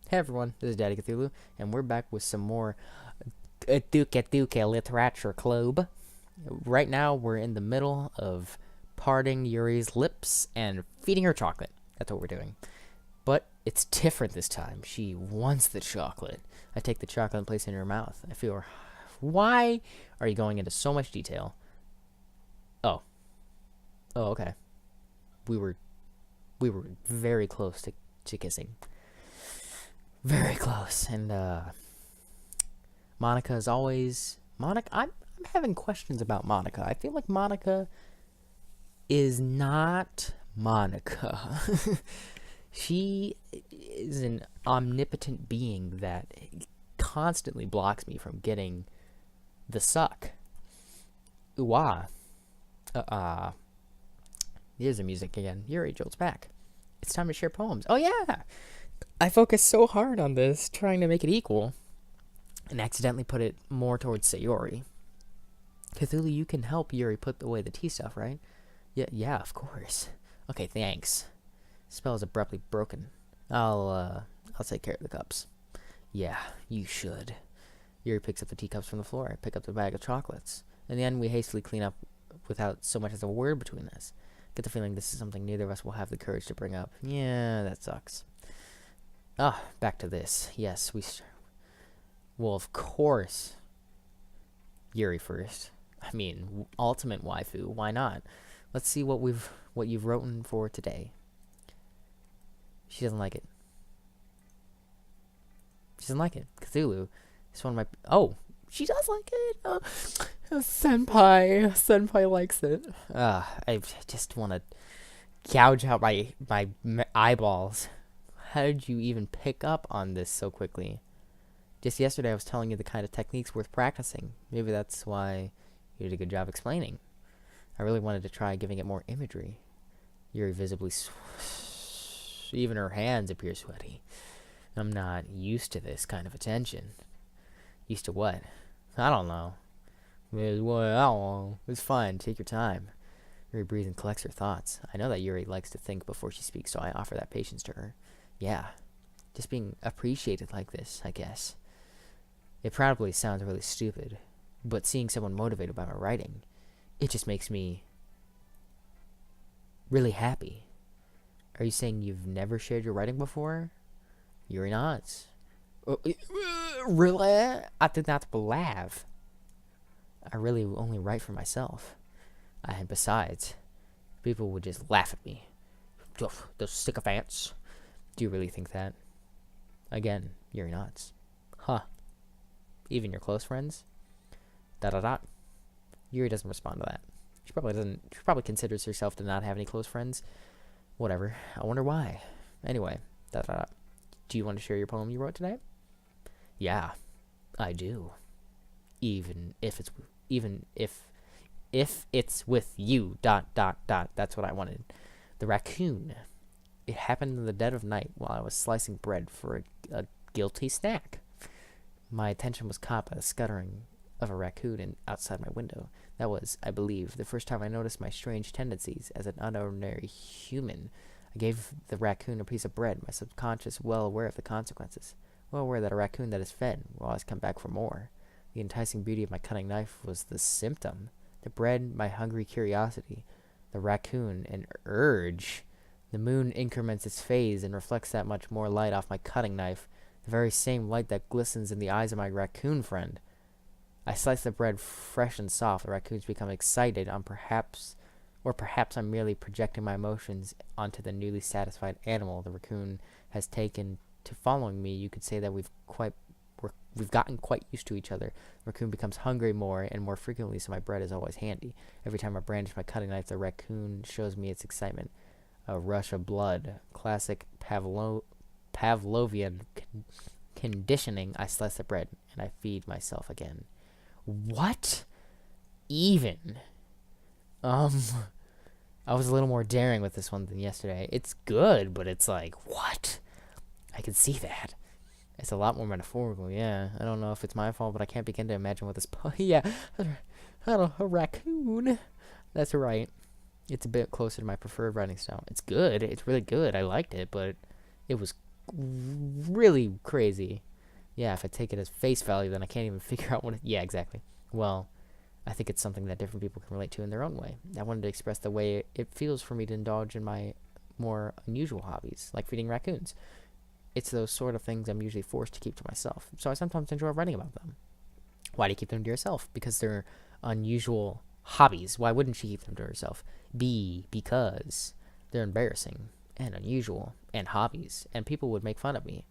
Hey everyone, this is Daddy Cthulhu, and we're back with some more Duke Literature Club. Right now, we're in the middle of parting Yuri's lips and feeding her chocolate. That's what we're doing. But it's different this time. She wants the chocolate. I take the chocolate and place it in her mouth. I feel her. Why are you going into so much detail? Oh, okay. We were we were very close to kissing. Very close, and Monica is always Monica. I'm having questions about Monica. I feel like Monica is not Monica. She is an omnipotent being that constantly blocks me from getting the suck. Ooh ah. Uh Here's the music again. Yuri jolts back. It's time to share poems. Oh yeah. I focused so hard on this, trying to make it equal, and accidentally put it more towards Sayori. Cthulhu, you can help Yuri put away the tea stuff, right? Yeah, of course. Okay, thanks. Spell is abruptly broken. I'll take care of the cups. Yeah, you should. Yuri picks up the teacups from the floor. I pick up the bag of chocolates. In the end, we hastily clean up without so much as a word between us. Get the feeling this is something neither of us will have the courage to bring up. Yeah, that sucks. Back to this. Yes, well, of course, Yuri first. I mean, ultimate waifu. Why not? Let's see what you've written for today. She doesn't like it. She doesn't like it. Cthulhu. It's one of my. Oh, she does like it. Senpai likes it. I just want to gouge out my eyeballs. How did you even pick up on this so quickly? Just yesterday, I was telling you the kind of techniques worth practicing. Maybe that's why you did a good job explaining. I really wanted to try giving it more imagery. Yuri visibly, even her hands appear sweaty. I'm not used to this kind of attention. Used to what? I don't know. Well, I don't know. It's fine. Take your time. Yuri breathes and collects her thoughts. I know that Yuri likes to think before she speaks, so I offer that patience to her. Yeah, just being appreciated like this, I guess. It probably sounds really stupid, but seeing someone motivated by my writing, it just makes me really happy. Are you saying you've never shared your writing before? Yuri nods. Really? I did not believe. I really only write for myself. And besides, people would just laugh at me. Those sycophants. Do you really think that? Again, Yuri nods. Huh. Even your close friends? Dot dot dot. Yuri doesn't respond to that. She probably doesn't. She probably considers herself to not have any close friends. Whatever. I wonder why. Anyway, dot dot dot. Do you want to share your poem you wrote today? Yeah, I do. Even if it's with you. Dot dot dot. That's what I wanted. The raccoon. It happened in the dead of night while I was slicing bread for a guilty snack. My attention was caught by the scuttering of a raccoon outside my window. That was, I believe, the first time I noticed my strange tendencies as an unordinary human. I gave the raccoon a piece of bread, my subconscious well aware of the consequences, well aware that a raccoon that is fed will always come back for more. The enticing beauty of my cutting knife was the symptom. The bread, my hungry curiosity. The raccoon, an urge. The moon increments its phase and reflects that much more light off my cutting knife, the very same light that glistens in the eyes of my raccoon friend. I slice the bread fresh and soft. The raccoons become excited or perhaps I'm merely projecting my emotions onto the newly satisfied animal the raccoon has taken to following me. You could say that we've gotten quite used to each other. The raccoon becomes hungry more and more frequently, so my bread is always handy. Every time I brandish my cutting knife, the raccoon shows me its excitement. A rush of blood. Classic Pavlovian conditioning. I slice the bread and I feed myself again. What? Even? I was a little more daring with this one than yesterday. It's good, but it's like, what? I can see that. It's a lot more metaphorical, yeah. I don't know if it's my fault, but I can't begin to imagine what this... yeah, I don't know, a raccoon. That's right. It's a bit closer to my preferred writing style. It's good. It's really good. I liked it, but it was really crazy. Yeah, if I take it as face value, then I can't even figure out what yeah, exactly. Well, I think it's something that different people can relate to in their own way. I wanted to express the way it feels for me to indulge in my more unusual hobbies, like feeding raccoons. It's those sort of things I'm usually forced to keep to myself, so I sometimes enjoy writing about them. Why do you keep them to yourself? Because they're unusual hobbies. Why wouldn't she keep them to herself? Because they're embarrassing and unusual and hobbies, and people would make fun of me.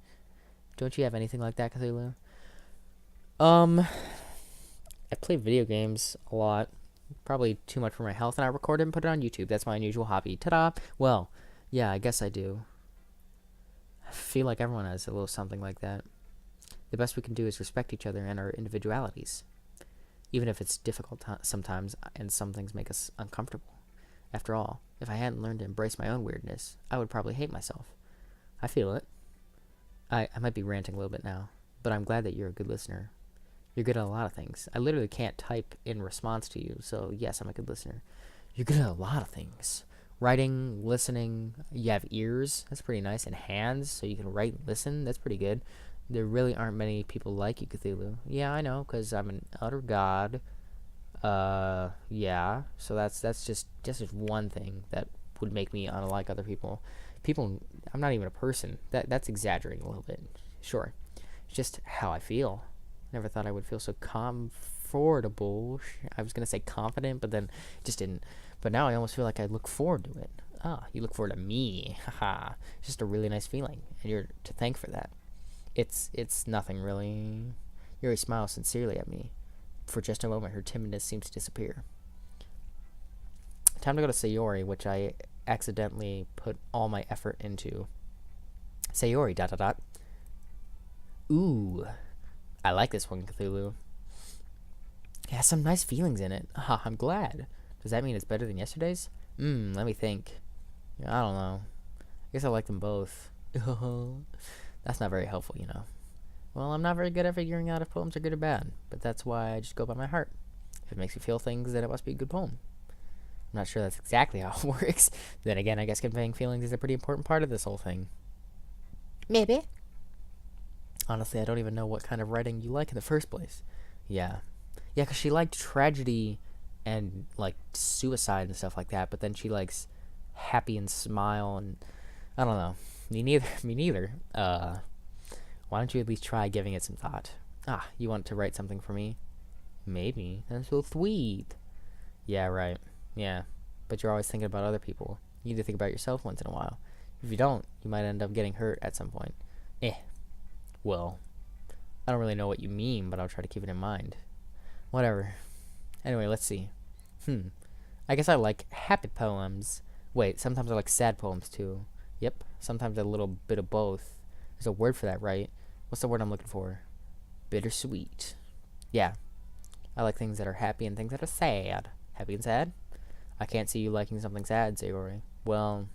Don't you have anything like that, Cthulhu? Um, I play video games a lot. Probably too much for my health, and I record it and put it on YouTube. That's my unusual hobby. Ta-da! Well, yeah, I guess I do. I feel like everyone has a little something like that. The best we can do is respect each other and our individualities, even if it's difficult sometimes and some things make us uncomfortable. After all, if I hadn't learned to embrace my own weirdness, I would probably hate myself. I feel it. I might be ranting a little bit now, but I'm glad that you're a good listener. You're good at a lot of things. I literally can't type in response to you, so yes, I'm a good listener. You're good at a lot of things. Writing, listening, you have ears, that's pretty nice, and hands, so you can write and listen, that's pretty good. There really aren't many people like you, Cthulhu. Yeah, I know, because I'm an utter god. Yeah, so that's just one thing that would make me unlike other people. I'm not even a person. That's exaggerating a little bit. Sure. It's just how I feel. Never thought I would feel so comfortable. I was gonna say confident, but then it just didn't. But now I almost feel like I look forward to it. Ah, you look forward to me. Haha. It's just a really nice feeling, and you're to thank for that. It's nothing really. Yuri smiles sincerely at me. For just a moment, her timidness seems to disappear. Time to go to Sayori, which I accidentally put all my effort into. Sayori, dot dot dot. Ooh, I like this one, Cthulhu. It has some nice feelings in it. Ah, I'm glad. Does that mean it's better than yesterday's? Let me think. I don't know. I guess I like them both. That's not very helpful, you know. Well, I'm not very good at figuring out if poems are good or bad, but that's why I just go by my heart. If it makes me feel things, then it must be a good poem. I'm not sure that's exactly how it works. Then again, I guess conveying feelings is a pretty important part of this whole thing. Maybe. Honestly, I don't even know what kind of writing you like in the first place. Yeah. Yeah, because she liked tragedy and, like, suicide and stuff like that, but then she likes happy and smile and... I don't know. Me neither. Why don't you at least try giving it some thought? Ah, you want to write something for me? Maybe. That's so sweet. Yeah, right. Yeah. But you're always thinking about other people. You need to think about yourself once in a while. If you don't, you might end up getting hurt at some point. Well, I don't really know what you mean, but I'll try to keep it in mind. Whatever. Anyway, let's see. I guess I like happy poems. Wait, sometimes I like sad poems too. Yep, sometimes a little bit of both. There's a word for that, right? What's the word I'm looking for? Bittersweet. Yeah, I like things that are happy and things that are sad. Happy and sad? I can't see you liking something sad, Sayori. Well,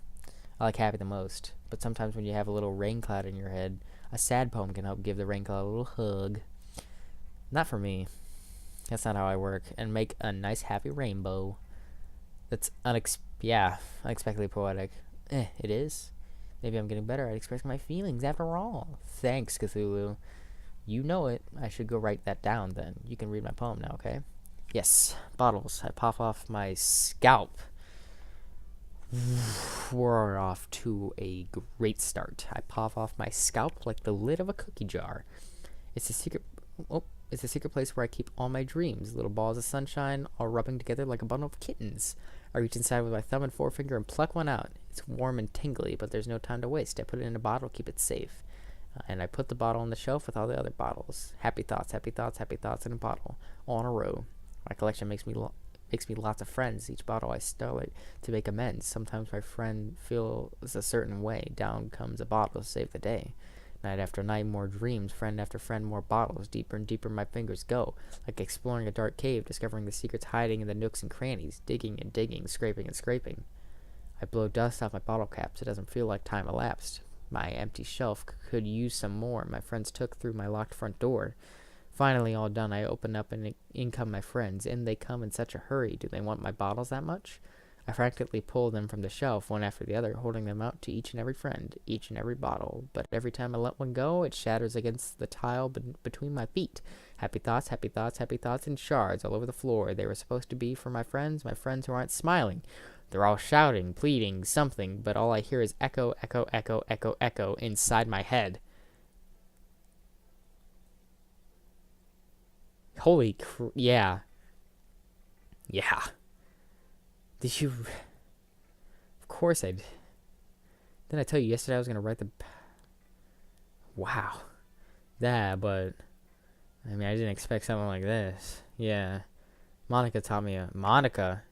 I like happy the most, but sometimes when you have a little rain cloud in your head, a sad poem can help give the rain cloud a little hug. Not for me. That's not how I work. And make a nice happy rainbow. That's unexpectedly poetic. It is. Maybe I'm getting better at expressing my feelings after all. Thanks, Cthulhu. You know it. I should go write that down then. You can read my poem now, okay? Yes, bottles. I pop off my scalp. We're off to a great start. I pop off my scalp like the lid of a cookie jar. It's a secret place where I keep all my dreams. Little balls of sunshine all rubbing together like a bundle of kittens. I reach inside with my thumb and forefinger and pluck one out. It's warm and tingly, but there's no time to waste. I put it in a bottle, keep it safe. And I put the bottle on the shelf with all the other bottles. Happy thoughts, happy thoughts, happy thoughts in a bottle, all in a row. My collection makes me lots of friends. Each bottle I start to make amends. Sometimes my friend feels a certain way. Down comes a bottle to save the day. Night after night, more dreams. Friend after friend, more bottles. Deeper and deeper my fingers go. Like exploring a dark cave, discovering the secrets hiding in the nooks and crannies. Digging and digging, scraping and scraping. I blow dust off my bottle caps. It doesn't feel like time elapsed. My empty shelf could use some more. My friends took through my locked front door. Finally, all done, I open up and in come my friends. In they come in such a hurry. Do they want my bottles that much? I frantically pull them from the shelf, one after the other, holding them out to each and every friend, each and every bottle. But every time I let one go, it shatters against the tile between my feet. Happy thoughts, happy thoughts, happy thoughts in shards all over the floor. They were supposed to be for my friends who aren't smiling. They're all shouting, pleading, something, but all I hear is echo, echo, echo, echo, echo inside my head. Holy yeah. Yeah. Did you... Of course I did. Didn't I tell you yesterday I was going to write the... Wow. That, but... I mean, I didn't expect something like this. Yeah. Monica taught me Monica...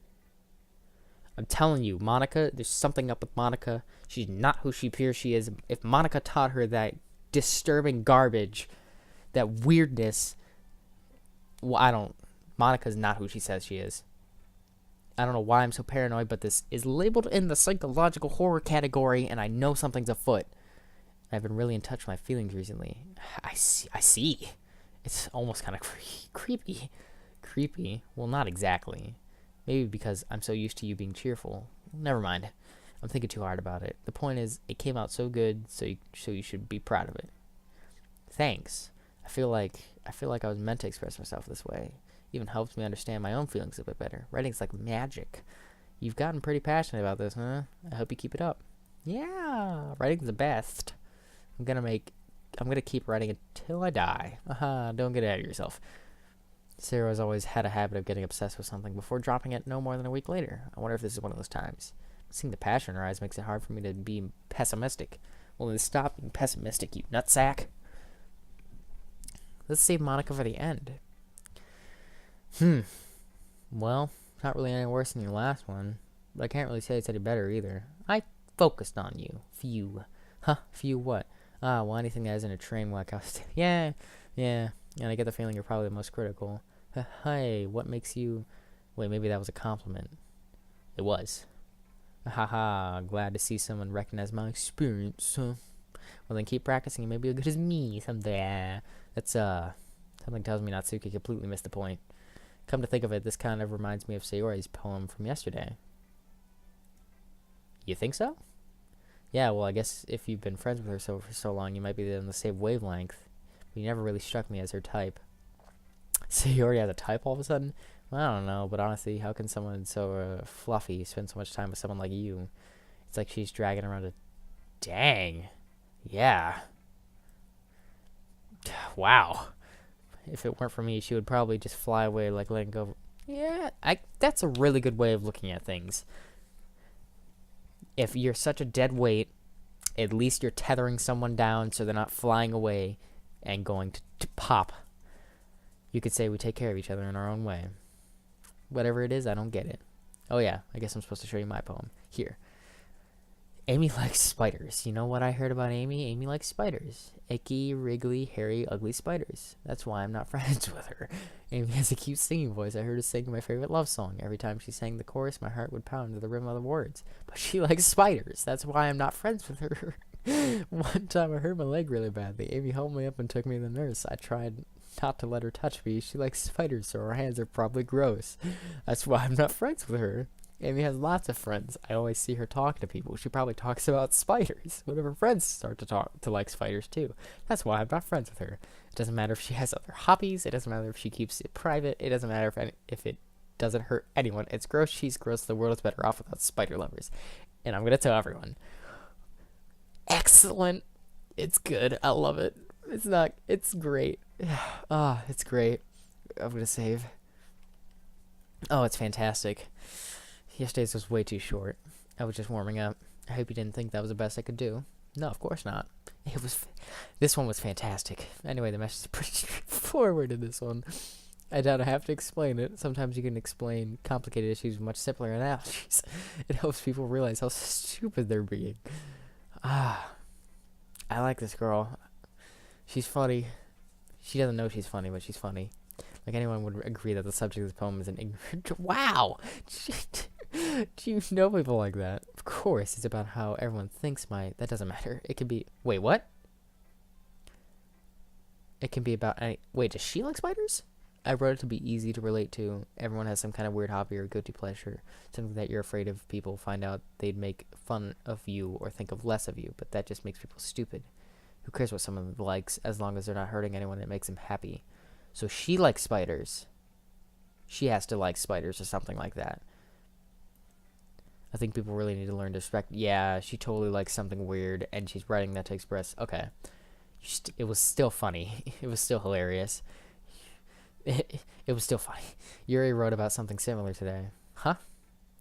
I'm telling you, Monica, there's something up with Monica. She's not who she appears she is. If Monica taught her that disturbing garbage, that weirdness... Well, Monica's not who she says she is. I don't know why I'm so paranoid, but this is labeled in the psychological horror category, and I know something's afoot. I've been really in touch with my feelings recently. I see. It's almost kind of creepy. Creepy? Well, not exactly. Maybe because I'm so used to you being cheerful. Never mind. I'm thinking too hard about it. The point is, it came out so good, so you should be proud of it. Thanks. I feel like I was meant to express myself this way. Even helps me understand my own feelings a bit better. Writing's like magic. You've gotten pretty passionate about this, huh? I hope you keep it up. Yeah, writing's the best. I'm gonna keep writing until I die. Don't get ahead of yourself. Sarah has always had a habit of getting obsessed with something before dropping it no more than a week later. I wonder if this is one of those times. Seeing the passion in her eyes makes it hard for me to be pessimistic. Well, then stop being pessimistic, you nutsack. Let's save Monica for the end. Well, not really any worse than your last one. But I can't really say it's any better either. I focused on you. Few. Few what? Well, anything that isn't a train wreck. Yeah. And I get the feeling you're probably the most critical. Hey, what makes you... Wait, maybe that was a compliment. It was. Glad to see someone recognize my experience. Well, then keep practicing and maybe you'll be good as me someday. That's, something tells me Natsuki completely missed the point. Come to think of it, this kind of reminds me of Sayori's poem from yesterday. You think so? Yeah, well, I guess if you've been friends with her for so long, you might be on the same wavelength. But you never really struck me as her type. Sayori has a type all of a sudden? Well, I don't know, but honestly, how can someone so fluffy spend so much time with someone like you? It's like she's dragging around a... Dang. Yeah. Wow. If it weren't for me, she would probably just fly away like letting go. Yeah, that's a really good way of looking at things. If you're such a dead weight, at least you're tethering someone down so they're not flying away and going to pop. You could say we take care of each other in our own way. Whatever it is, I don't get it. Oh yeah, I guess I'm supposed to show you my poem. Here. Amy likes spiders. You know what I heard about Amy? Amy likes spiders. Icky, wriggly, hairy, ugly spiders. That's why I'm not friends with her. Amy has a cute singing voice. I heard her sing my favorite love song. Every time she sang the chorus, my heart would pound to the rhythm of the words. But she likes spiders. That's why I'm not friends with her. One time I hurt my leg really badly. Amy held me up and took me to the nurse. I tried not to let her touch me. She likes spiders, so her hands are probably gross. That's why I'm not friends with her. Amy has lots of friends. I always see her talking to people. She probably talks about spiders. One of her friends start to like spiders too. That's why I'm not friends with her. It doesn't matter if she has other hobbies. It doesn't matter if she keeps it private. It doesn't matter if it doesn't hurt anyone. It's gross. She's gross. The world is better off without spider lovers. And I'm gonna tell everyone. Excellent. It's good. I love it. It's great. It's great. I'm gonna save. Oh, it's fantastic. Yesterday's was way too short. I was just warming up. I hope you didn't think that was the best I could do. No, of course not. This one was fantastic. Anyway, the message is pretty straightforward in this one. I doubt I have to explain it. Sometimes you can explain complicated issues with much simpler analogies. It helps people realize how stupid they're being. I like this girl. She's funny. She doesn't know she's funny, but she's funny. Like anyone would agree that the subject of this poem is an ignorant... Wow! Do you know people like that? Of course, it's about how everyone thinks that doesn't matter. It can be... Wait, what? It can be about any... Wait, does she like spiders? I wrote it to be easy to relate to. Everyone has some kind of weird hobby or guilty pleasure, something that you're afraid of people find out they'd make fun of you or think of less of you, but that just makes people stupid. Who cares what someone likes as long as they're not hurting anyone that makes them happy? So she likes spiders. She has to like spiders or something like that. I think people really need to learn to respect. Yeah, she totally likes something weird, and she's writing that to express. Okay, it was still funny. It was still hilarious. It was still funny. Yuri wrote about something similar today. Huh?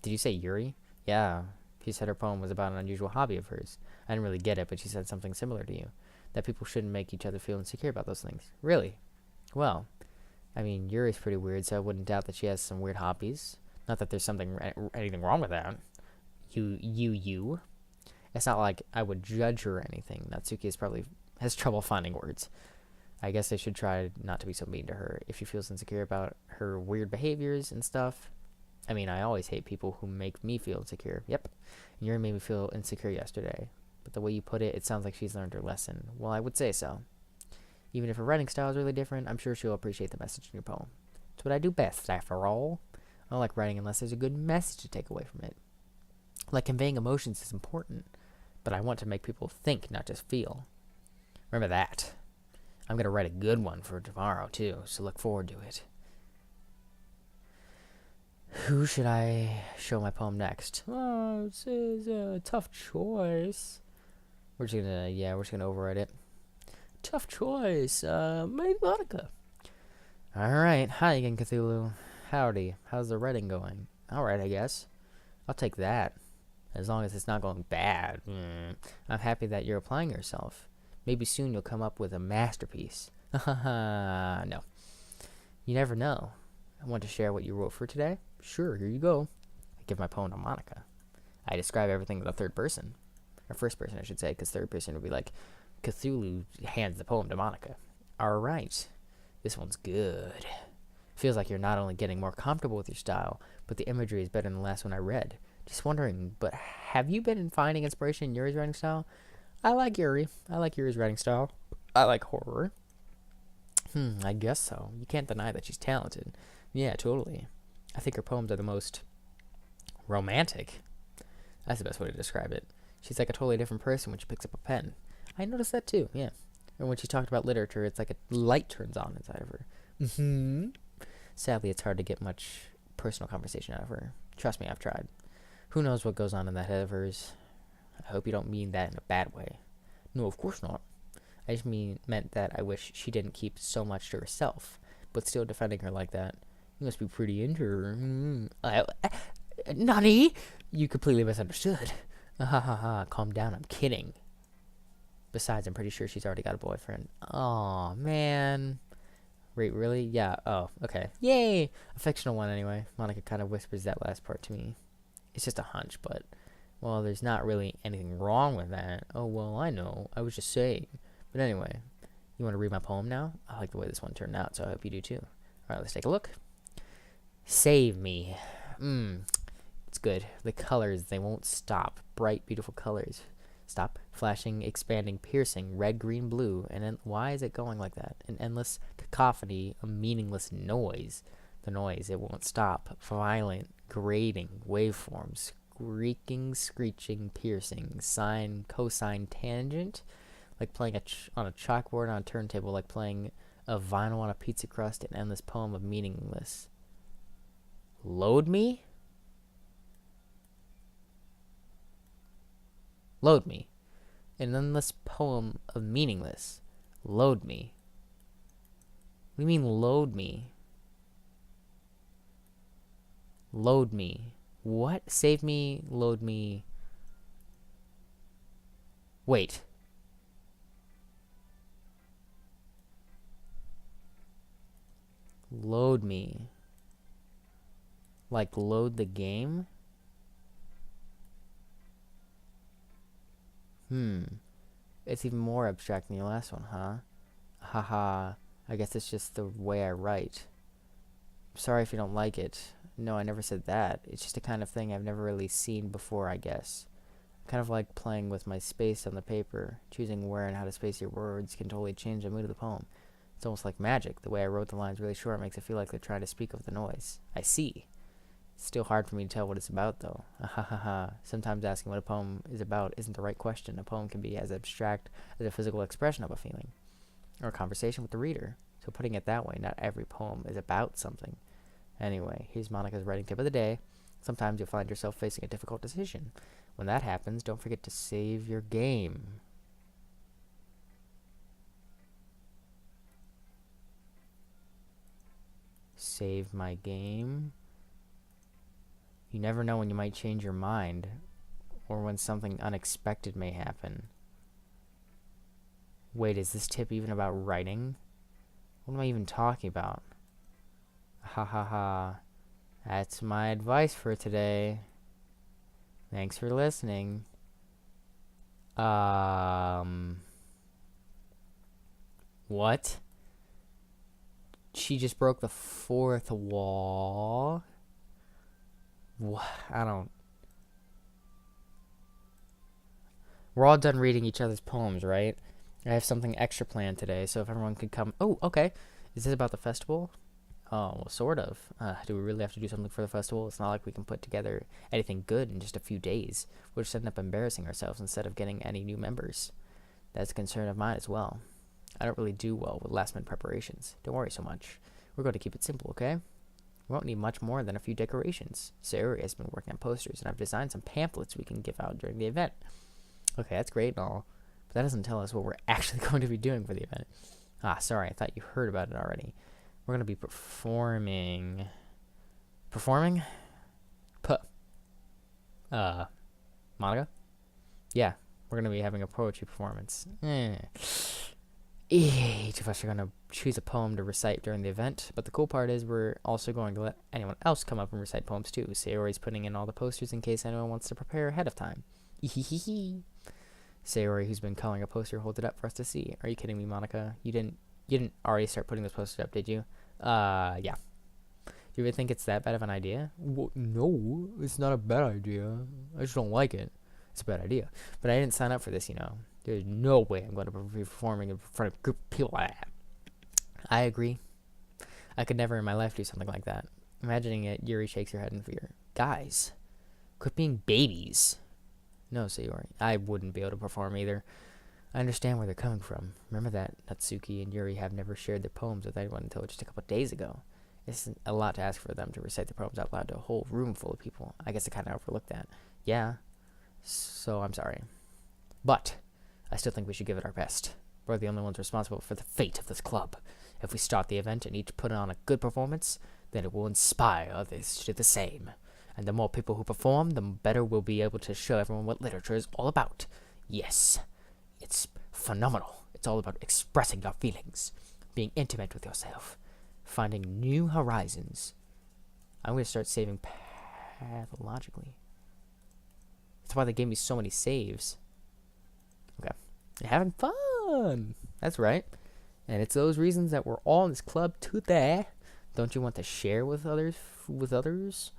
Did you say Yuri? Yeah. She said her poem was about an unusual hobby of hers. I didn't really get it, but she said something similar to you. That people shouldn't make each other feel insecure about those things. Really? Well, I mean, Yuri's pretty weird, so I wouldn't doubt that she has some weird hobbies. Not that there's anything wrong with that. You. It's not like I would judge her or anything. Natsuki probably has trouble finding words. I guess I should try not to be so mean to her if she feels insecure about her weird behaviors and stuff. I mean, I always hate people who make me feel insecure. Yep. And Yuri made me feel insecure yesterday. But the way you put it, it sounds like she's learned her lesson. Well, I would say so. Even if her writing style is really different, I'm sure she'll appreciate the message in your poem. It's what I do best, after all. I don't like writing unless there's a good message to take away from it. Like, conveying emotions is important, but I want to make people think, not just feel. Remember that. I'm going to write a good one for tomorrow, too, so look forward to it. Who should I show my poem next? Oh, this is a tough choice. We're just gonna overwrite it. Tough choice. Maybe Monica. Alright. Hi again, Cthulhu. Howdy. How's the writing going? Alright, I guess. I'll take that. As long as it's not going bad. I'm happy that you're applying yourself. Maybe soon you'll come up with a masterpiece. No. You never know. I want to share what you wrote for today. Sure, here you go. I give my poem to Monica. I describe everything in the third person. Or first person, I should say, because third person would be like, Cthulhu hands the poem to Monica. Alright. This one's good. Feels like you're not only getting more comfortable with your style, but the imagery is better than the last one I read. Just wondering, but have you been finding inspiration in Yuri's writing style? I like Yuri. I like Yuri's writing style. I like horror. I guess so. You can't deny that she's talented. Yeah, totally. I think her poems are the most romantic. That's the best way to describe it. She's like a totally different person when she picks up a pen. I noticed that too, yeah. And when she talked about literature, it's like a light turns on inside of her. Sadly, it's hard to get much personal conversation out of her. Trust me, I've tried. Who knows what goes on in that head of hers? I hope you don't mean that in a bad way. No, of course not. I just meant that I wish she didn't keep so much to herself, but still defending her like that. You must be pretty into her. Nani? You completely misunderstood. Calm down, I'm kidding. Besides, I'm pretty sure she's already got a boyfriend. Aw, man. Wait, really? Yeah, oh, okay. Yay! A fictional one, anyway. Monica kind of whispers that last part to me. It's just a hunch, but, well, there's not really anything wrong with that. Oh, well, I know. I was just saying. But anyway, you want to read my poem now? I like the way this one turned out, so I hope you do too. Alright, let's take a look. Save me. It's good. The colors, they won't stop. Bright, beautiful colors. Stop. Flashing, expanding, piercing, red, green, blue. And then, why is it going like that? An endless cacophony, a meaningless noise. The noise, it won't stop. Violent, grating, waveforms. Squeaking, screeching, piercing. Sine, cosine, tangent. Like playing on a chalkboard on a turntable. Like playing a vinyl on a pizza crust. An endless poem of meaningless. Load me? Load me. An endless poem of meaningless. Load me. What do you mean, load me? Load me. What? Save me, load me. Wait. Load me. Like, load the game? It's even more abstract than your last one, huh? Haha. I guess it's just the way I write. Sorry if you don't like it. No, I never said that. It's just a kind of thing I've never really seen before, I guess. Kind of like playing with my space on the paper. Choosing where and how to space your words can totally change the mood of the poem. It's almost like magic. The way I wrote the lines really short makes it feel like they're trying to speak of the noise. I see. It's still hard for me to tell what it's about, though. Ha ha ha. Sometimes asking what a poem is about isn't the right question. A poem can be as abstract as a physical expression of a feeling, or a conversation with the reader. So putting it that way, not every poem is about something. Anyway, here's Monica's writing tip of the day. Sometimes you'll find yourself facing a difficult decision. When that happens, don't forget to save your game. Save my game. You never know when you might change your mind, or when something unexpected may happen. Wait, is this tip even about writing? What am I even talking about? Ha ha ha. That's my advice for today. Thanks for listening. What? She just broke the fourth wall. I don't. We're all done reading each other's poems, right? I have something extra planned today, so if everyone could come. Oh, okay. Is this about the festival? Oh, well, sort of. Do we really have to do something for the festival? It's not like we can put together anything good in just a few days. We'll just end up embarrassing ourselves instead of getting any new members. That's a concern of mine as well. I don't really do well with last-minute preparations. Don't worry so much. We're going to keep it simple, okay? We won't need much more than a few decorations. Sayori has been working on posters, and I've designed some pamphlets we can give out during the event. Okay, that's great and all, but that doesn't tell us what we're actually going to be doing for the event. Ah, sorry, I thought you heard about it already. We're going to be performing... Performing? Monica? Yeah, we're going to be having a poetry performance. Each of us are going to choose a poem to recite during the event, but the cool part is we're also going to let anyone else come up and recite poems too. Sayori's putting in all the posters in case anyone wants to prepare ahead of time. Sayori, who's been coloring a poster, holds it up for us to see. Are you kidding me, Monica? You didn't already start putting those posters up, did you? Yeah. Do you really think it's that bad of an idea? Well, no, it's not a bad idea. I just don't like it. It's a bad idea. But I didn't sign up for this, you know. There's no way I'm going to be performing in front of a group of people. I agree. I could never in my life do something like that. Imagining it, Yuri shakes her head in fear. Guys, quit being babies. No, Sayori, I wouldn't be able to perform either. I understand where they're coming from. Remember that Natsuki and Yuri have never shared their poems with anyone until just a couple of days ago. It's a lot to ask for them to recite their poems out loud to a whole room full of people. I guess I kind of overlooked that. Yeah, so I'm sorry. But I still think we should give it our best. We're the only ones responsible for the fate of this club. If we start the event and each put on a good performance, then it will inspire others to do the same. And the more people who perform, the better we'll be able to show everyone what literature is all about. Yes, it's phenomenal. It's all about expressing your feelings, being intimate with yourself, finding new horizons. I'm going to start saving pathologically. That's why they gave me so many saves. Okay. You're having fun. That's right. And it's those reasons that we're all in this club today. Don't you want to share with others?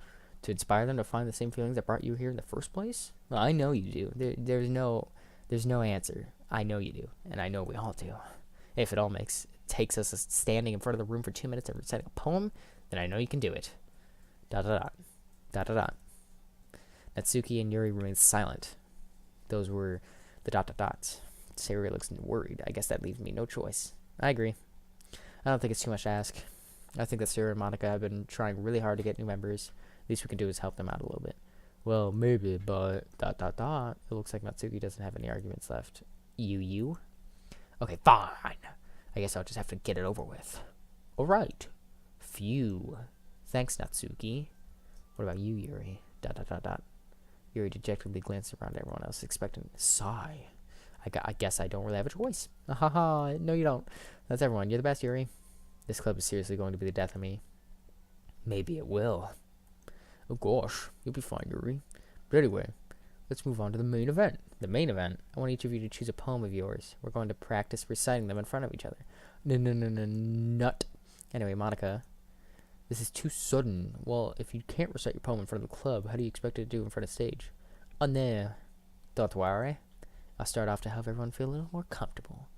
To inspire them to find the same feelings that brought you here in the first place? Well, I know you do. There's no answer. I know you do, and I know we all do. If it all takes us standing in front of the room for 2 minutes and reciting a poem, then I know you can do it. ... Natsuki and Yuri remain silent. Those were the ... Sayori looks worried. I guess that leaves me no choice. I agree. I don't think it's too much to ask. I think that Sayori and Monica have been trying really hard to get new members. Least we can do is help them out a little bit. Well, maybe, but ... It looks like Natsuki doesn't have any arguments left. You? Okay, fine. I guess I'll just have to get it over with. Alright. Phew. Thanks, Natsuki. What about you, Yuri? ... Yuri dejectedly glanced around at everyone else, expecting a sigh. I guess I don't really have a choice. Haha, no you don't. That's everyone. You're the best, Yuri. This club is seriously going to be the death of me. Maybe it will. Oh gosh, you'll be fine, Yuri. But anyway, let's move on to the main event. The main event? I want each of you to choose a poem of yours. We're going to practice reciting them in front of each other. Nut. Anyway, Monica, this is too sudden. Well, if you can't recite your poem in front of the club, how do you expect it to do in front of stage? Oh no. Don't worry. I'll start off to help everyone feel a little more comfortable.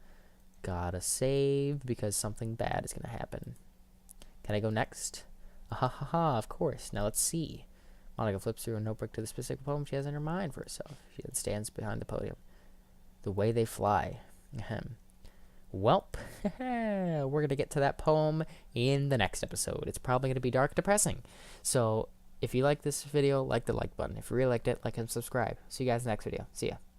Gotta save because something bad is gonna happen. Can I go next? Ha ha ha, of course. Now let's see. Monica flips through a notebook to the specific poem she has in her mind for herself. She then stands behind the podium. The Way They Fly. Ahem. Welp, we're going to get to that poem in the next episode. It's probably going to be dark, depressing. So if you like this video, like the like button. If you really liked it, like and subscribe. See you guys in the next video. See ya.